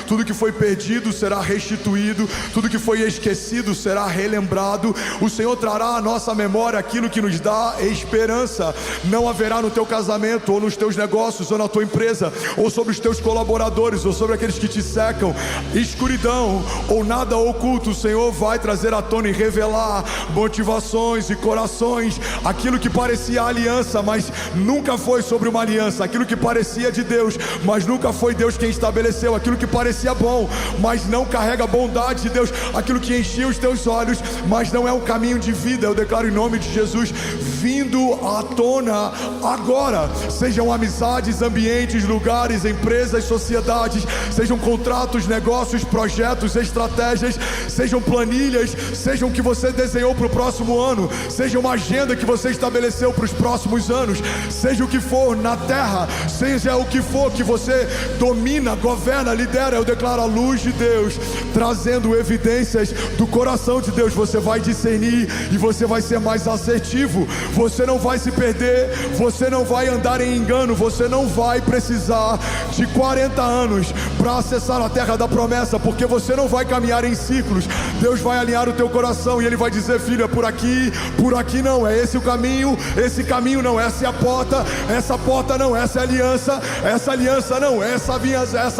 tudo que foi perdido será restituído, tudo que foi esquecido será relembrado. O Senhor trará à nossa memória aquilo que nos dá esperança. Não haverá no teu casamento, ou nos teus negócios, ou na tua empresa, ou sobre os teus colaboradores, ou sobre aqueles que te cercam, escuridão ou nada oculto. O Senhor vai trazer à tona e revelar motivações e corações. Aquilo que parecia aliança, mas nunca foi sobre uma aliança. Aquilo que parecia de Deus, mas nunca foi Deus quem estabeleceu. Aquilo que parecia bom, mas não carrega a bondade de Deus. Aquilo que enchia os teus olhos, mas não é um caminho de vida. Eu declaro em nome de Jesus, vindo à tona agora. Sejam amizades, ambientes, lugares, empresas, sociedades, sejam contratos, negócios, projetos, estratégias, sejam planilhas, sejam o que você desenhou para o próximo ano, seja uma agenda que você estabeleceu para os próximos anos, seja o que for na terra, seja o que for que você domina, governa, lidera. Eu declaro a luz de Deus trazendo evidências do coração de Deus. Você vai discernir e você vai ser mais assertivo. você não vai se perder, você não vai andar em engano, você não vai precisar de 40 anos para acessar a terra da promessa, porque você não vai caminhar em ciclos. Deus vai alinhar o teu coração e Ele vai dizer: filho, é por aqui não, é esse o caminho, esse caminho não, essa é a porta, essa porta não, essa é a aliança, essa aliança não, essa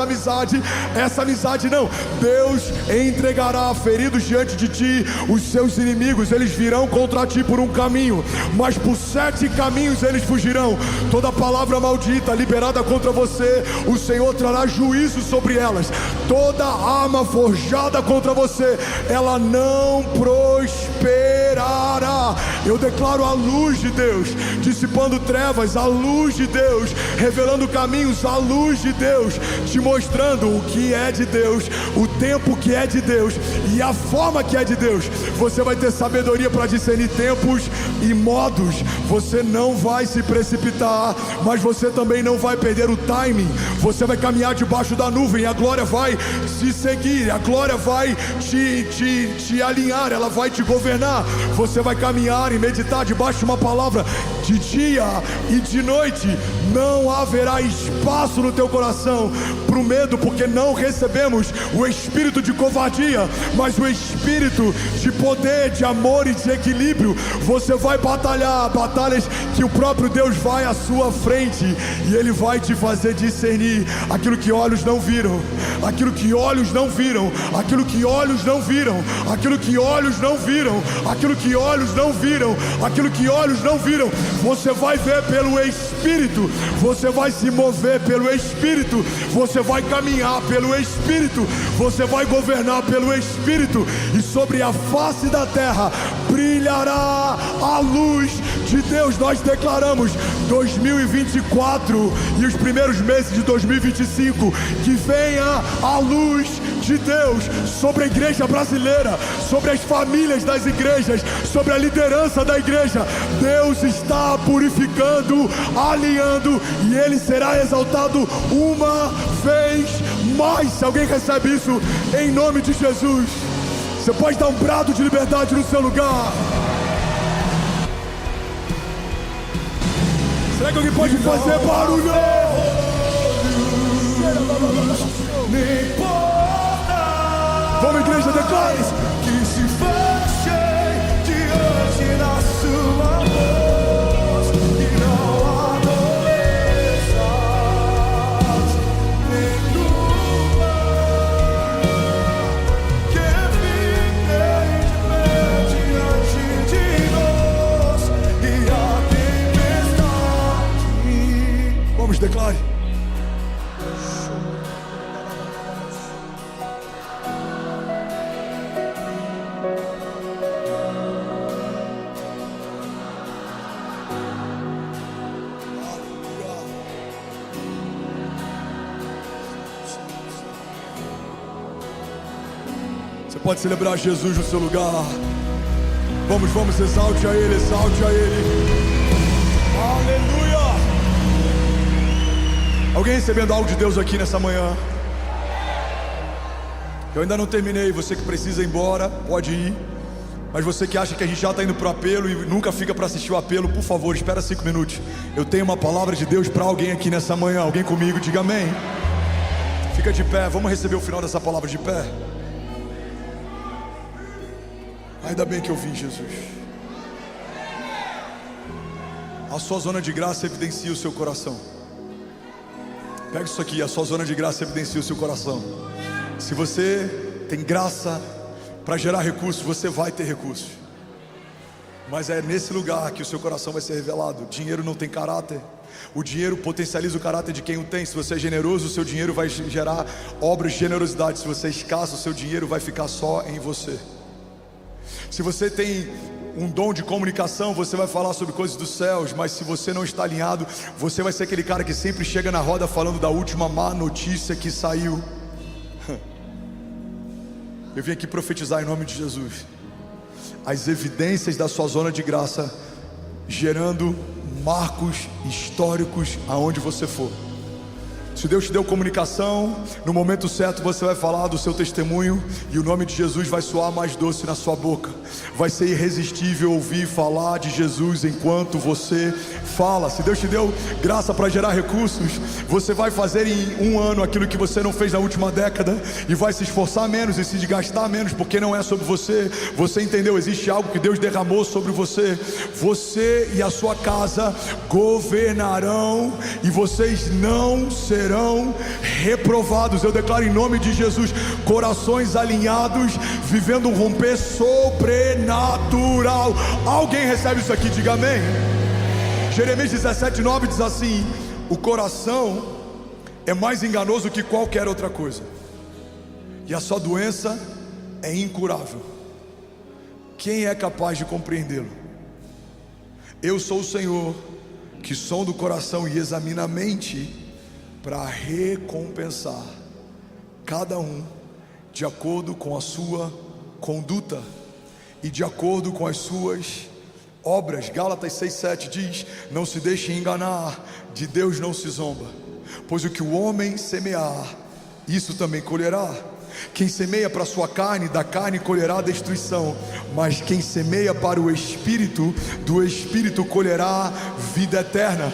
amizade não. Deus entregará feridos diante de ti, os seus inimigos, eles virão contra ti por um caminho, mas por 7 caminhos eles fugirão. Toda palavra maldita liberada contra você, o Senhor trará juízo sobre elas. Toda arma forjada contra você, ela não prosperará. Eu declaro a luz de Deus dissipando trevas, a luz de Deus revelando caminhos, a luz de Deus te mostrando o que é de Deus, o tempo que é de Deus e a forma que é de Deus. Você vai ter sabedoria para discernir tempos e modos. Você não vai se precipitar, mas você também não vai perder o timing. Você vai caminhar debaixo da nuvem, a glória vai te seguir, a glória vai te alinhar, ela vai te governar. Você vai caminhar e meditar debaixo de uma palavra de dia e de noite. Não haverá espaço no teu coração para o medo, porque não recebemos o espírito de covardia, mas o espírito de poder, de amor e de equilíbrio. Você vai batalhar batalhas que o próprio Deus vai à sua frente e Ele vai te fazer discernir aquilo que olhos não viram, aquilo que olhos não viram, aquilo que olhos não viram, aquilo que olhos não viram, aquilo que olhos não viram, aquilo que olhos não viram. Você vai ver pelo Espírito, você vai se mover pelo Espírito, você vai caminhar pelo Espírito, você vai governar pelo Espírito, e sobre a face da terra brilhará a luz de Deus. Nós declaramos 2024 e os primeiros meses de 2025, que venha a luz de Deus sobre a igreja brasileira, sobre as famílias das igrejas, sobre a liderança da igreja. Deus está purificando, alinhando, e Ele será exaltado uma vez mais. Se alguém recebe isso em nome de Jesus, você pode dar um brado de liberdade no seu lugar. Será que alguém pode fazer barulho? Vamos, igreja, declare que se fechem diante da sua voz e não adoeças nenhuma, que fiquem de pé diante de nós e a tempestade. Vamos, declare. Pode celebrar Jesus no seu lugar. Vamos, exalte a Ele, exalte a Ele. Aleluia. Alguém recebendo algo de Deus aqui nessa manhã? Eu ainda não terminei. Você que precisa ir embora, pode ir. Mas você que acha que a gente já está indo para o apelo e nunca fica para assistir o apelo, por favor, espera 5 minutos. Eu tenho uma palavra de Deus para alguém aqui nessa manhã. Alguém comigo, diga amém. Fica de pé, vamos receber o final dessa palavra de pé. Ainda bem que eu vim, Jesus. A sua zona de graça evidencia o seu coração. Pega isso aqui, a sua zona de graça evidencia o seu coração. Se você tem graça para gerar recursos, você vai ter recursos. Mas é nesse lugar que o seu coração vai ser revelado. O dinheiro não tem caráter. O dinheiro potencializa o caráter de quem o tem. Se você é generoso, o seu dinheiro vai gerar obras de generosidade. Se você é escasso, o seu dinheiro vai ficar só em você. Se você tem um dom de comunicação, você vai falar sobre coisas dos céus. Mas se você não está alinhado, você vai ser aquele cara que sempre chega na roda falando da última má notícia que saiu. Eu vim aqui profetizar em nome de Jesus as evidências da sua zona de graça, gerando marcos históricos aonde você for. Se Deus te deu comunicação, no momento certo você vai falar do seu testemunho e o nome de Jesus vai soar mais doce na sua boca. Vai ser irresistível ouvir falar de Jesus enquanto você fala. Se Deus te deu graça para gerar recursos, você vai fazer em 1 ano aquilo que você não fez na última década e vai se esforçar menos e se desgastar menos, porque não é sobre você. Você entendeu? Existe algo que Deus derramou sobre você. Você e a sua casa governarão e vocês não serão reprovados. Eu declaro em nome de Jesus, corações alinhados, vivendo um romper sobrenatural. Alguém recebe isso aqui? Diga amém. Jeremias 17:9 diz assim: o coração é mais enganoso que qualquer outra coisa, e a sua doença é incurável. Quem é capaz de compreendê-lo? Eu sou o Senhor, que sonda o coração e examina a mente, para recompensar cada um de acordo com a sua conduta e de acordo com as suas obras. Gálatas 6:7 diz: não se deixe enganar, de Deus não se zomba, pois o que o homem semear, isso também colherá. Quem semeia para a sua carne, da carne colherá destruição, mas quem semeia para o Espírito, do Espírito colherá vida eterna.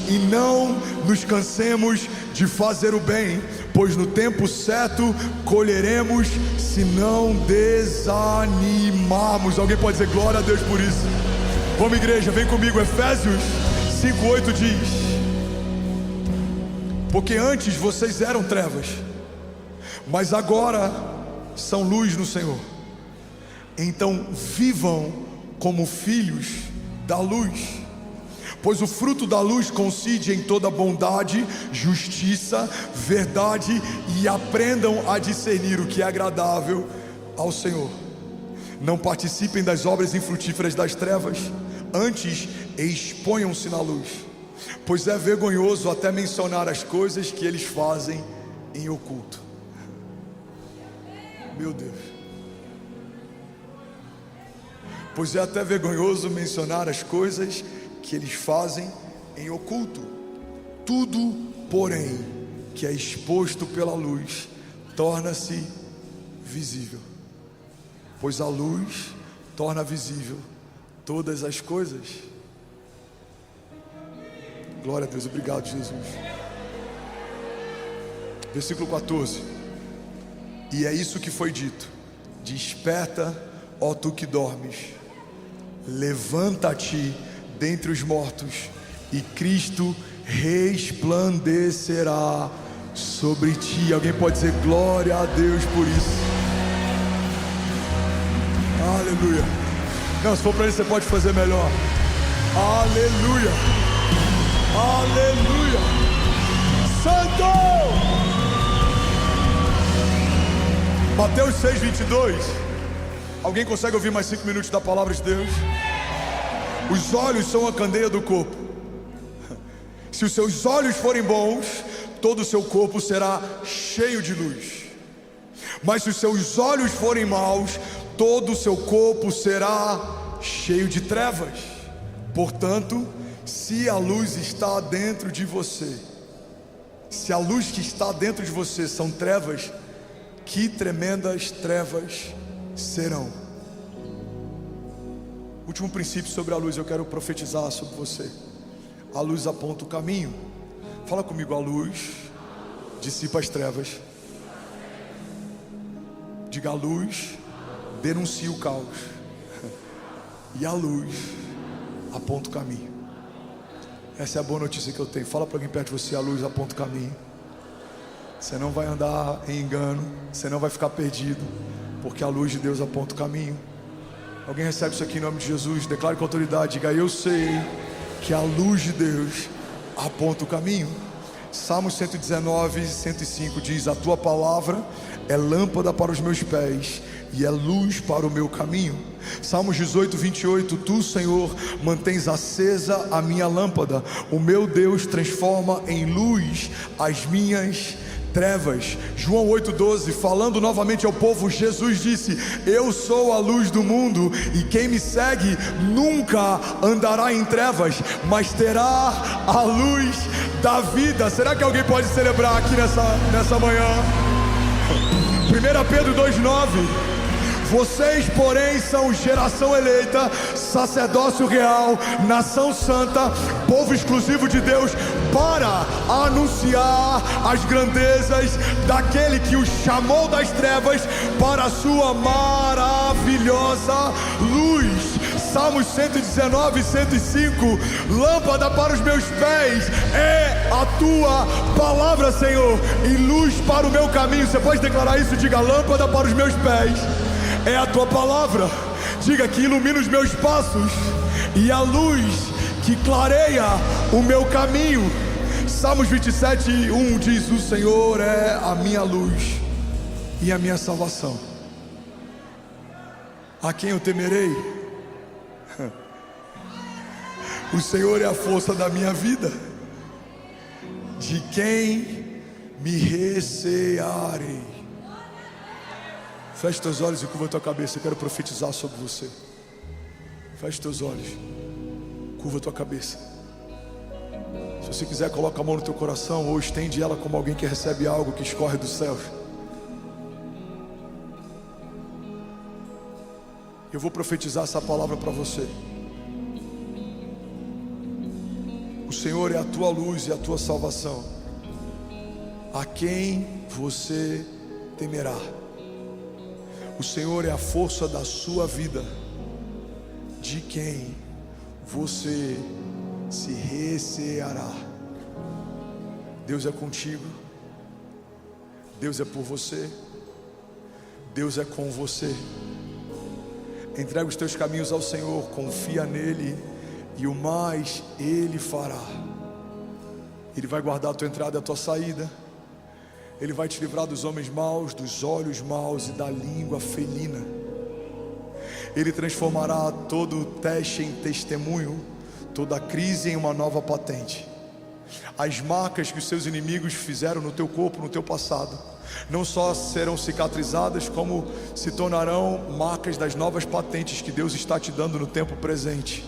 E não nos cansemos de fazer o bem, pois no tempo certo colheremos, se não desanimarmos. Alguém pode dizer glória a Deus por isso? Vamos, igreja, vem comigo. Efésios 5:8 diz: porque antes vocês eram trevas, mas agora são luz no Senhor. Então vivam como filhos da luz, pois o fruto da luz consiste em toda bondade, justiça, verdade, e aprendam a discernir o que é agradável ao Senhor. Não participem das obras infrutíferas das trevas, antes exponham-se na luz, pois é vergonhoso até mencionar as coisas que eles fazem em oculto. Meu Deus. Pois é até vergonhoso mencionar as coisas que eles fazem em oculto. Tudo, porém, que é exposto pela luz, torna-se visível, pois a luz torna visível todas as coisas. Glória a Deus, obrigado, Jesus. Versículo 14: e é isso que foi dito: desperta, ó tu que dormes, levanta-te dentre os mortos, e Cristo resplandecerá sobre ti. Alguém pode dizer glória a Deus por isso? Aleluia. Não, se for para ele você pode fazer melhor. Aleluia. Aleluia. Santo. Mateus 6:22. Alguém consegue ouvir mais 5 minutos da palavra de Deus? Os olhos são a candeia do corpo. Se os seus olhos forem bons, todo o seu corpo será cheio de luz. Mas se os seus olhos forem maus, todo o seu corpo será cheio de trevas. Portanto, se a luz está dentro de você, se a luz que está dentro de você são trevas, que tremendas trevas serão. Último princípio sobre a luz, eu quero profetizar sobre você. A luz aponta o caminho. Fala comigo: a luz dissipa as trevas. Diga: a luz denuncia o caos, e a luz aponta o caminho. Essa é a boa notícia que eu tenho. Fala para alguém perto de você: a luz aponta o caminho. Você não vai andar em engano, você não vai ficar perdido, porque a luz de Deus aponta o caminho. Alguém recebe isso aqui em nome de Jesus? Declare com autoridade, diga: eu sei que a luz de Deus aponta o caminho. Salmos 119:105 diz: a tua palavra é lâmpada para os meus pés e é luz para o meu caminho. Salmos 18:28, tu, Senhor, mantens acesa a minha lâmpada, o meu Deus transforma em luz as minhas trevas. João 8:12, falando novamente ao povo, Jesus disse: eu sou a luz do mundo, e quem me segue nunca andará em trevas, mas terá a luz da vida. Será que alguém pode celebrar aqui nessa manhã? 1 Pedro 2,9. Vocês, porém, são geração eleita, sacerdócio real, nação santa, povo exclusivo de Deus, para anunciar as grandezas daquele que os chamou das trevas para a sua maravilhosa luz. Salmos 119, 105. Lâmpada para os meus pés é a tua palavra, Senhor, e luz para o meu caminho. Você pode declarar isso? Diga: lâmpada para os meus pés é a tua palavra. Diga: que ilumina os meus passos, e a luz que clareia o meu caminho. Salmos 27, 1 diz: o Senhor é a minha luz e a minha salvação. A quem eu temerei? O Senhor é a força da minha vida. De quem me recearei? Feche teus olhos e curva tua cabeça. Eu quero profetizar sobre você. Feche teus olhos, curva tua cabeça. Se você quiser, coloca a mão no teu coração, ou estende ela como alguém que recebe algo que escorre dos céus. Eu vou profetizar essa palavra para você. O Senhor é a tua luz e a tua salvação. A quem você temerá? O Senhor é a força da sua vida. De quem você se receará? Deus é contigo. Deus é por você. Deus é com você. Entrega os teus caminhos ao Senhor, confia nele, e o mais Ele fará. Ele vai guardar a tua entrada e a tua saída. Ele vai te livrar dos homens maus, dos olhos maus e da língua felina. Ele transformará todo teste em testemunho, toda crise em uma nova patente. As marcas que os seus inimigos fizeram no teu corpo, no teu passado, não só serão cicatrizadas, como se tornarão marcas das novas patentes que Deus está te dando no tempo presente.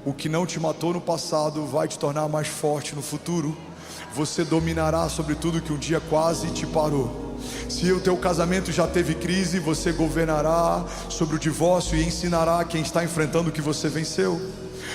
O que não te matou no passado vai te tornar mais forte no futuro. Você dominará sobre tudo que um dia quase te parou. Se o teu casamento já teve crise, você governará sobre o divórcio e ensinará quem está enfrentando o que você venceu.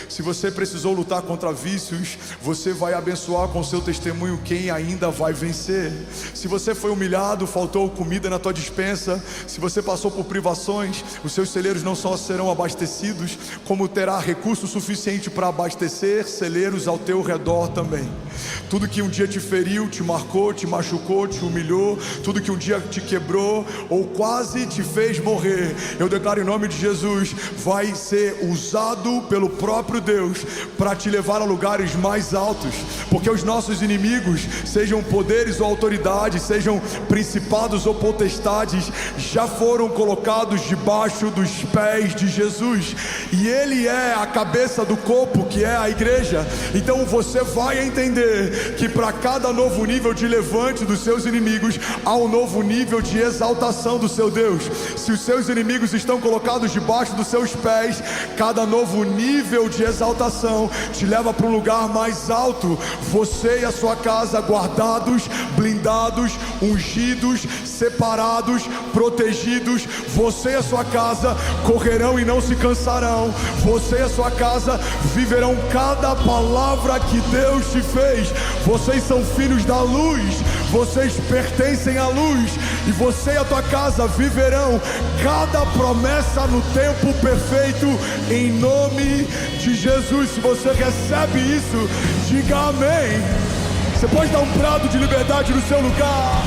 Se você precisou lutar contra vícios, você vai abençoar com seu testemunho quem ainda vai vencer. Se você foi humilhado, faltou comida na tua despensa, se você passou por privações, os seus celeiros não só serão abastecidos, como terá recurso suficiente para abastecer celeiros ao teu redor também. Tudo que um dia te feriu, te marcou, te machucou, te humilhou, tudo que um dia te quebrou ou quase te fez morrer, eu declaro em nome de Jesus, vai ser usado pelo próprio Deus para te levar a lugares mais altos, porque os nossos inimigos, sejam poderes ou autoridades, sejam principados ou potestades, já foram colocados debaixo dos pés de Jesus, e Ele é a cabeça do corpo, que é a igreja. Então você vai entender que para cada novo nível de levante dos seus inimigos, há um novo nível de exaltação do seu Deus. Se os seus inimigos estão colocados debaixo dos seus pés, cada novo nível de exaltação te leva para um lugar mais alto. Você e a sua casa guardados, blindados, ungidos, separados, protegidos. Você e a sua casa correrão e não se cansarão. Você e a sua casa viverão cada palavra que Deus te fez. Vocês são filhos da luz, vocês pertencem à luz, e você e a tua casa viverão cada promessa no tempo perfeito, em nome de Jesus. Se você recebe isso, diga amém. Você pode dar um brado de liberdade no seu lugar.